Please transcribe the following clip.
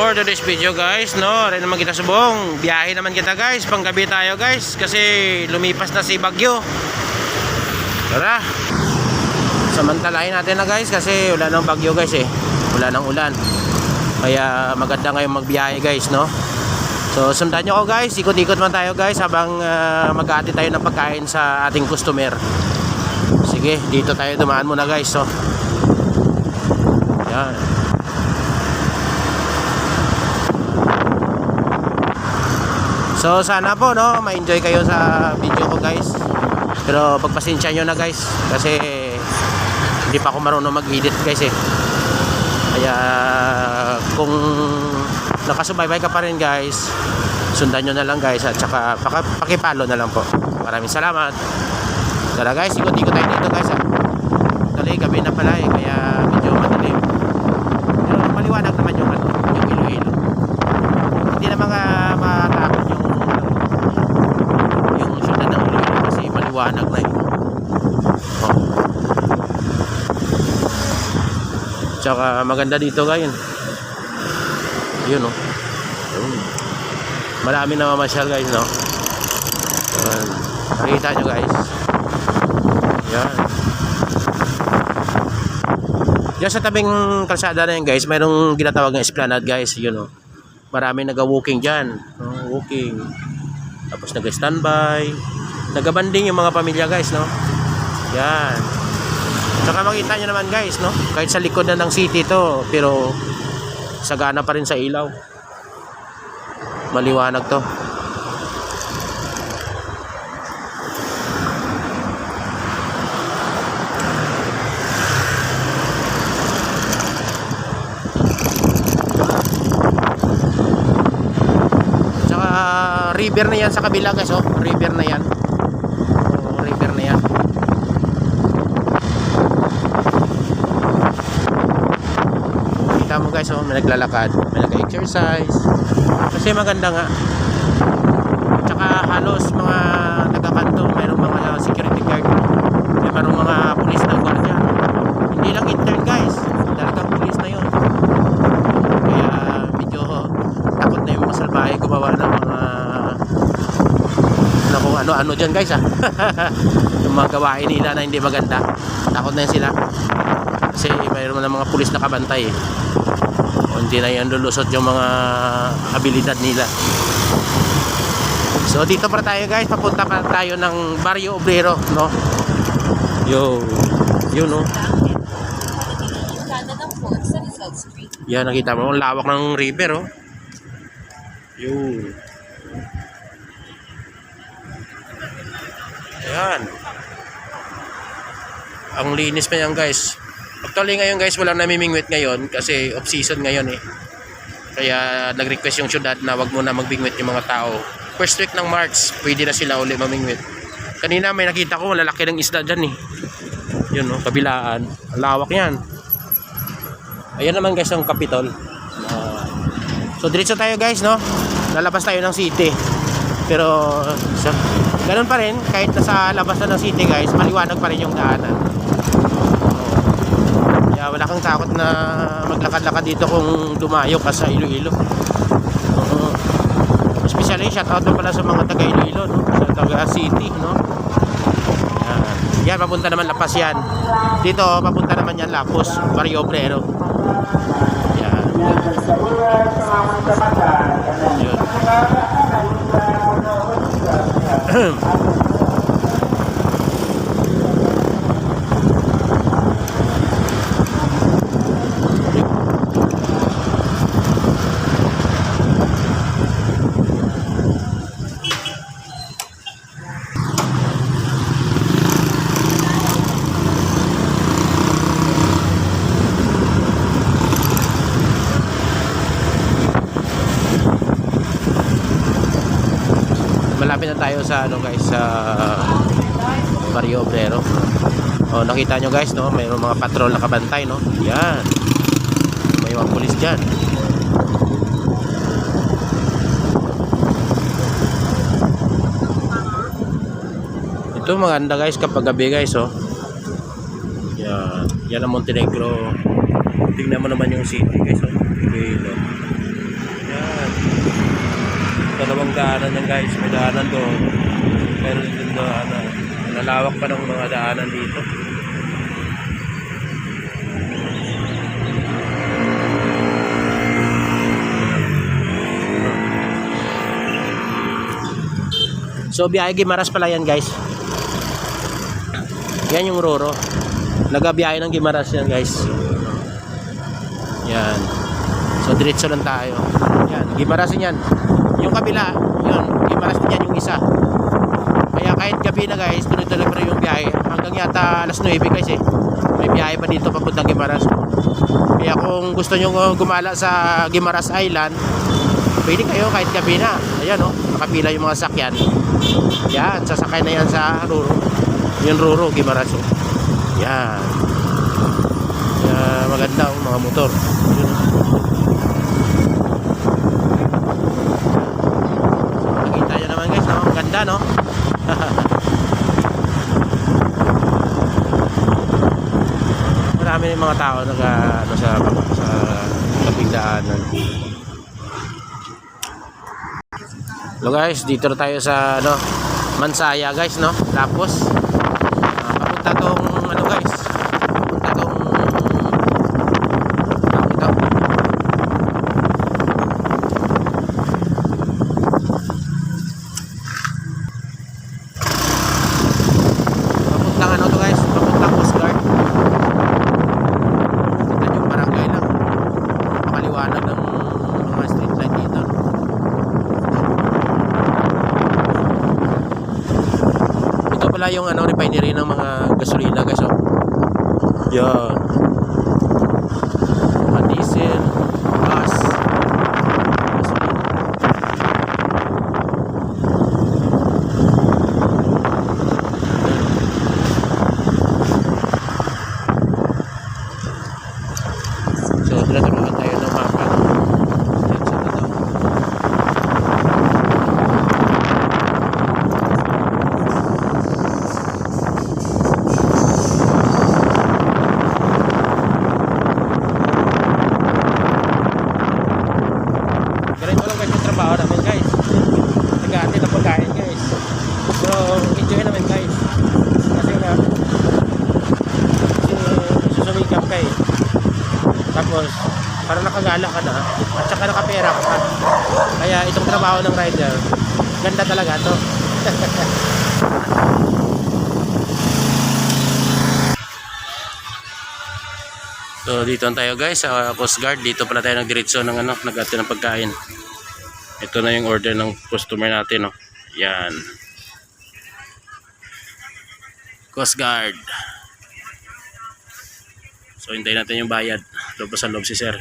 For today's video guys, no, rin naman kita subong. Biyahe naman kita guys, panggabi tayo guys, kasi lumipas na si Bagyo. Tara. Samantalahin natin na guys, kasi wala nang bagyo guys eh. Wala nang ulan. Kaya maganda ngayong magbiyahe guys, no. So sundan nyo ko guys, ikot-ikot man tayo guys habang mag-aati tayo ng pagkain sa ating customer. Sige, dito tayo dumaan muna guys, so. Yan. So sana po no, ma-enjoy kayo sa video ko guys. Pero pagpasensya nyo na guys, kasi hindi pa ako marunong mag-edit guys eh. Kaya kung nakasubaybay ka pa rin guys, sundan nyo na lang guys, at saka pakipalo na lang po. Maraming salamat. Tara guys, ikot-ikot tayo dito guys ha. Tuloy, gabi na pala eh, kaya medyo madilim. Pero maliwanag naman yung Iloilo. Hindi naman matakot yung syudad ng Iloilo kasi maliwanag na eh. Oh. Tsaka maganda dito ngayon. Yun oh. Marami na mamasyal guys, no. Nakita nyo guys. Yan. Diyan sa tabing kalsada na yan guys, mayroong ginatawag ng esplanade guys. Yun oh. Marami nag-walking dyan, walking, tapos nag-standby, nag-banding yung mga pamilya guys, no. Yan. Saka makita nyo naman guys, no, kahit sa likod na ng city to, pero sagana pa rin sa ilaw. Maliwanag to. River na yan sa kabila guys, oh. River na yan. Oh, river na yan. Kita mo guys, oh, may naglalakad, may nag-exercise. Kasi maganda nga. Tsaka halos mga nagkakanto, mayroong mga security guard, mayroong mga pulis na guardia. Hindi lang intern guys, talagang pulis na yun. Kaya medyo takot na yung mga salbahe gumawa ng mga kung ano-ano dyan guys ah. Yung mga gawain nila na hindi maganda, takot na yan sila kasi mayroon na mga pulis na kabantay eh. O, hindi na yan lulusot yung mga abilidad nila. So dito pa tayo guys, papunta pa tayo ng Barrio Obrero, no. Yun no. Yan, nakita mo ang lawak ng river oh. Yun. Ayan. Ang linis pa yan guys. Actually ngayon guys, walang namimingwit ngayon kasi off season ngayon eh. Kaya nag-request yung syudad na wag muna magbingwit yung mga tao. First week ng March, pwede na sila uli mamingwit. Kanina may nakita ko, lalaki ng isda dyan eh. Yun no, kabilaan. Ang lawak yan. Ayan naman guys ang Capitol. So diretso tayo guys, no. Lalabas tayo ng city. Pero ganun pa rin, kahit nasa labas na ng city guys, maliwanag pa rin yung daanan. Kaya wala kang takot na maglakad-lakad dito kung dumayo ka sa Iloilo. Especially shoutout na pala sa mga taga Iloilo, no? Sa taga city, no? Yan, papunta naman Lapas yan. Dito, papunta naman yan Lapos, Barrio Obrero. Yan. Yun. Malapit na tayo sa ano guys, sa Barrio Obrero. Oh, nakita nyo guys, no, mayroong mga patrol na kabantay, no. Yan. May mga pulis diyan. Ito maganda guys kapag gabi guys, oh. Yan ang Montenegro. Tingnan mo naman yung city guys, oh. Iloilo. daanan yan guys. May daanan doon. Meron din doon, nalawak pa ng mga daanan dito. So biyahe Gimaras pala yan guys. Yan yung Roro. Nagabiyahe ng Gimaras yan guys. Yan. So diretso lang tayo. Yan, Gimaras yan. Yung kabila, yun, Gimaras din yan yung isa. Kaya kahit gabi na guys, tuloy-tuloy pa rin yung biyahe. Hanggang yata alas 9 guys eh. May biyahe pa dito papuntang Gimaras. Kaya kung gusto nyo gumala sa Gimaras Island, pwede kayo kahit gabi na. Ayan oh, nakapila yung mga sakyan. Yan, sasakay na yan sa Roro. Yung Roro, Gimaras oh. Yan. Maganda oh, mga motor. Yun. Nakita nyo naman guys, no? Ganda no? Marami rin mga tao sa tabing daanan. Hello guys, dito na tayo sa Mansaya guys no. Tapos papunta tong guys. Papunta tong ito. Papuntang to guys, papuntang Coast Guard. Kita yung barangay lang. Napakaliwanag ng mga street light dito. Wala yung refinery ng mga gasolina guys oh. Yan. Mga diesel, gas, gasolina. So tinatuluan tayo ng mapa. Yan sa ito. Ganito lang guys yung trabaho namin guys. Nag-aatid ang pagkain guys. Pero enjoy namin guys. Kasi susumikap ka eh. Tapos parang nakagala ka na at saka nakapera ka pa. Kaya itong trabaho ng rider, ganda talaga to. So dito tayo guys sa Coast Guard. Dito pala tayo nagdiretso ng nag-atin ng pagkain. Ito na yung order ng customer natin Yan. Coast Guard. So hintayin natin yung bayad. Loob sa loob si sir.